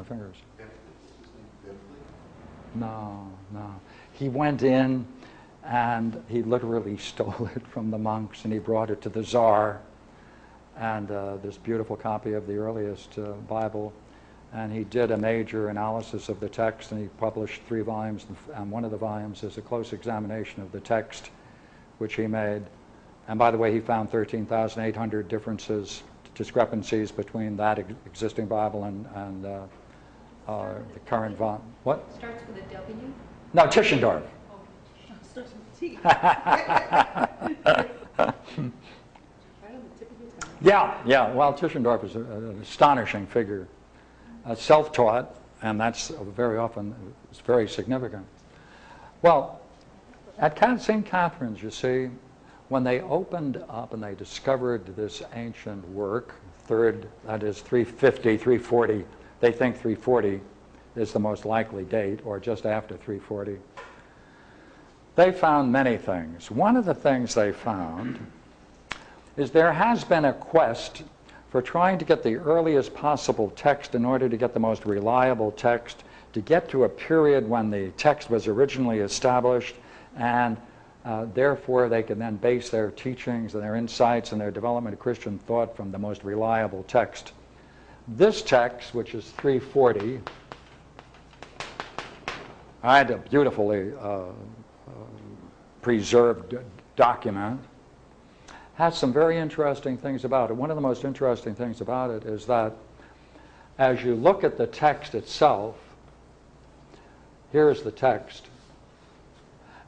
Fingers. No. He went in and he literally stole it from the monks and he brought it to the Tsar. And this beautiful copy of the earliest Bible. And he did a major analysis of the text, and he published 3 volumes, and one of the volumes is a close examination of the text, which he made. And by the way, he found 13,800 discrepancies between that existing Bible and the current volume. What? Starts with a W? No, Tischendorf. Oh, starts with a T. Yeah. Well, Tischendorf is an astonishing figure. Self-taught, and that's very often it's very significant. Well, at St. Catherine's, you see, when they opened up and they discovered this ancient work, that is 350, 340, they think 340 is the most likely date, or just after 340. They found many things. One of the things they found is there has been a quest for trying to get the earliest possible text in order to get the most reliable text, to get to a period when the text was originally established, and therefore they can then base their teachings and their insights and their development of Christian thought from the most reliable text. This text, which is 340, I had a beautifully preserved document, has some very interesting things about it. One of the most interesting things about it is that as you look at the text itself, here's the text,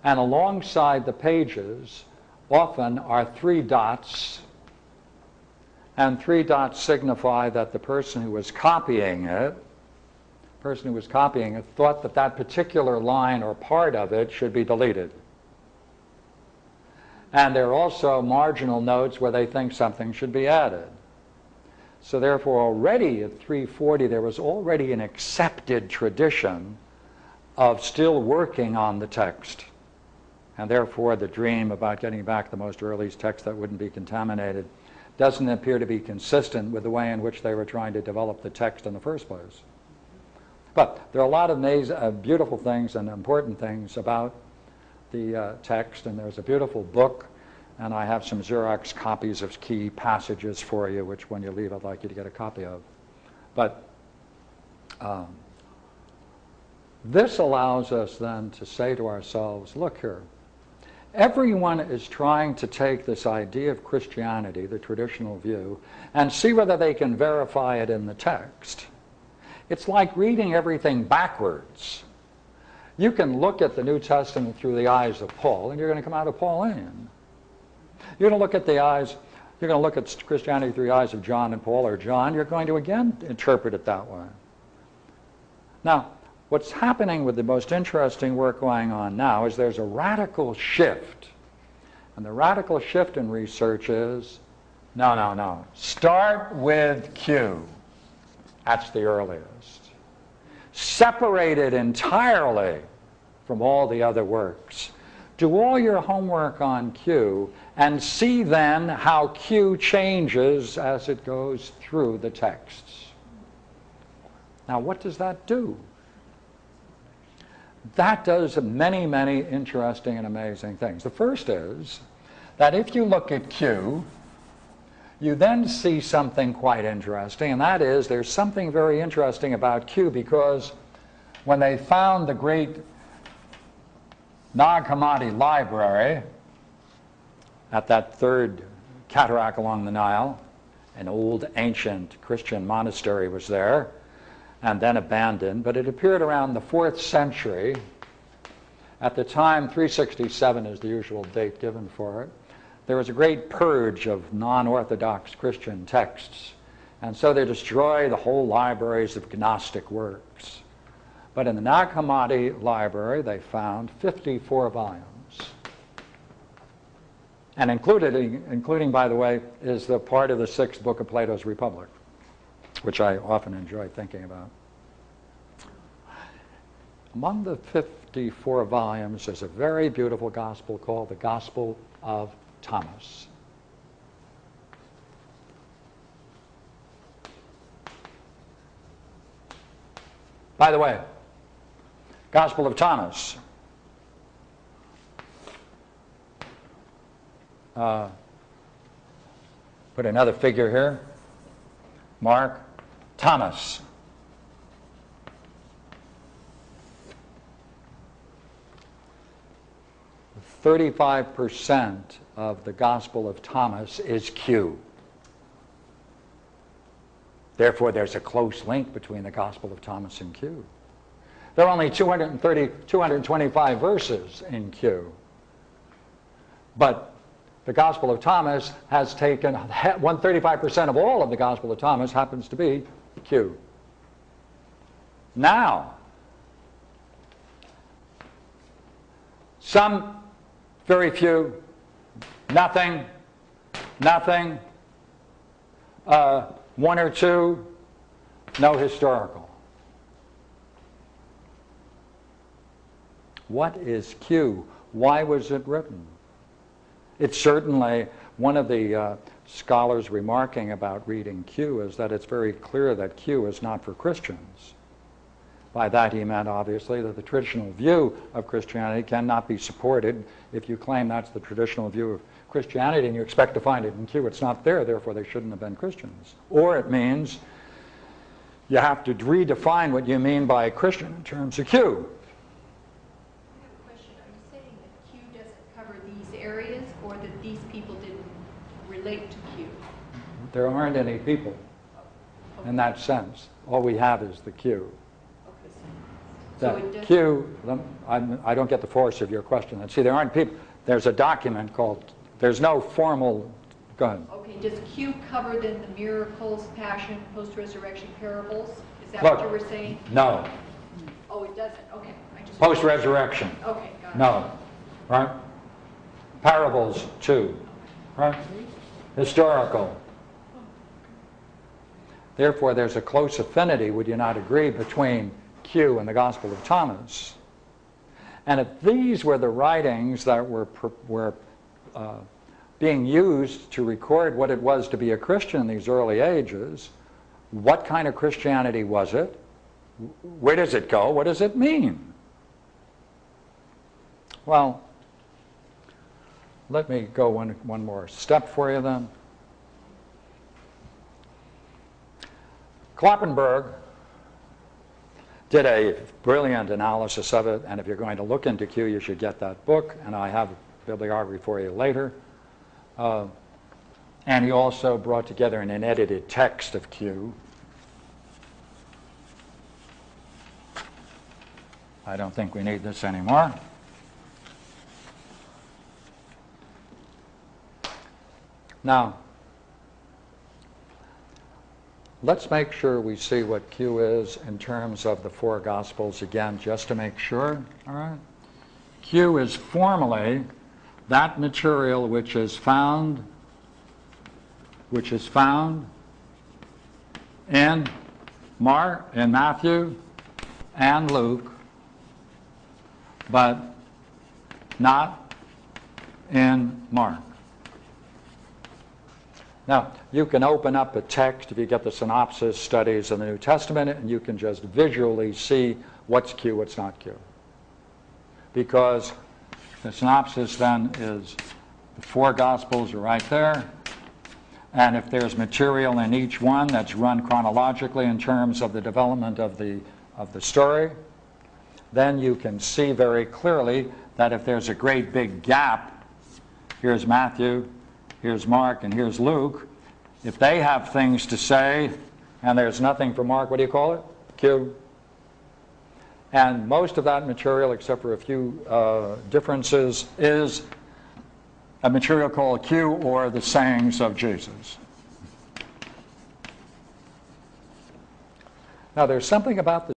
and alongside the pages often are 3 dots, and 3 dots signify that the person who was copying it thought that that particular line or part of it should be deleted. And there are also marginal notes where they think something should be added. So therefore, already at 340, there was already an accepted tradition of still working on the text. And therefore, the dream about getting back the most earliest text that wouldn't be contaminated doesn't appear to be consistent with the way in which they were trying to develop the text in the first place. But there are a lot of beautiful things and important things about the text, and there's a beautiful book, and I have some Xerox copies of key passages for you, which when you leave I'd like you to get a copy of. But this allows us then to say to ourselves, look here, everyone is trying to take this idea of Christianity, the traditional view, and see whether they can verify it in the text. It's like reading everything backwards. You can look at the New Testament through the eyes of Paul, and you're going to come out a Pauline. You're going to look at Christianity through the eyes of John and Paul, or John, you're going to again interpret it that way. Now, what's happening with the most interesting work going on now is there's a radical shift. And the radical shift in research is, no. Start with Q. That's the earliest. Separate it entirely from all the other works. Do all your homework on Q and see then how Q changes as it goes through the texts. Now, what does that do? That does many, many interesting and amazing things. The first is that if you look at Q, you then see something quite interesting, and that is there's something very interesting about Q, because when they found the great Nag Hammadi library at that third cataract along the Nile, an old ancient Christian monastery was there, and then abandoned, but it appeared around the 4th century. At the time, 367 is the usual date given for it. There was a great purge of non-Orthodox Christian texts, and so they destroyed the whole libraries of Gnostic works. But in the Nag Hammadi library, they found 54 volumes. And including, by the way, is the part of the 6th book of Plato's Republic, which I often enjoy thinking about. Among the 54 volumes, there's a very beautiful gospel called the Gospel of Thomas. By the way, Gospel of Thomas. Put another figure here. Mark, Thomas. "35% of the Gospel of Thomas is Q. Therefore, there's a close link between the Gospel of Thomas and Q. There are only 225 verses in Q. But the Gospel of Thomas has taken 135% of all of the Gospel of Thomas happens to be Q. Now, some, very few, nothing, one or two, no historical. What is Q? Why was it written? It's certainly, one of the scholars remarking about reading Q is that it's very clear that Q is not for Christians. By that he meant, obviously, that the traditional view of Christianity cannot be supported. If you claim that's the traditional view of Christianity and you expect to find it in Q, it's not there, therefore they shouldn't have been Christians. Or it means you have to redefine what you mean by Christian in terms of Q. Areas, or that these people didn't relate to Q? There aren't any people in that sense. All we have is the Q. Okay, so it does. Q, I don't get the force of your question. See, there aren't people. There's a document called, there's no formal, go ahead. Okay, does Q cover then the miracles, passion, post-resurrection parables? Is that Look, what you were saying? No. Oh, it doesn't. Okay. Post-resurrection. Okay, got it. No. Right? Parables, too. Right? Historical. Therefore, there's a close affinity, would you not agree, between Q and the Gospel of Thomas. And if these were the writings that were being used to record what it was to be a Christian in these early ages, what kind of Christianity was it? Where does it go? What does it mean? Well, let me go one more step for you then. Kloppenberg did a brilliant analysis of it, and if you're going to look into Q, you should get that book, and I have a bibliography for you later. And he also brought together an edited text of Q. I don't think we need this anymore. Now, let's make sure we see what Q is in terms of the four Gospels again, just to make sure. All right? Q is formally that material which is found in Matthew and Luke, but not in Mark. Now, you can open up a text if you get the synopsis studies in the New Testament, and you can just visually see what's Q, what's not Q. Because the synopsis then is the four Gospels are right there, and if there's material in each one that's run chronologically in terms of the development of the story, then you can see very clearly that if there's a great big gap, here's Matthew, here's Mark, and here's Luke. If they have things to say and there's nothing for Mark, what do you call it? Q. And most of that material, except for a few differences, is a material called Q, or the sayings of Jesus. Now, there's something about the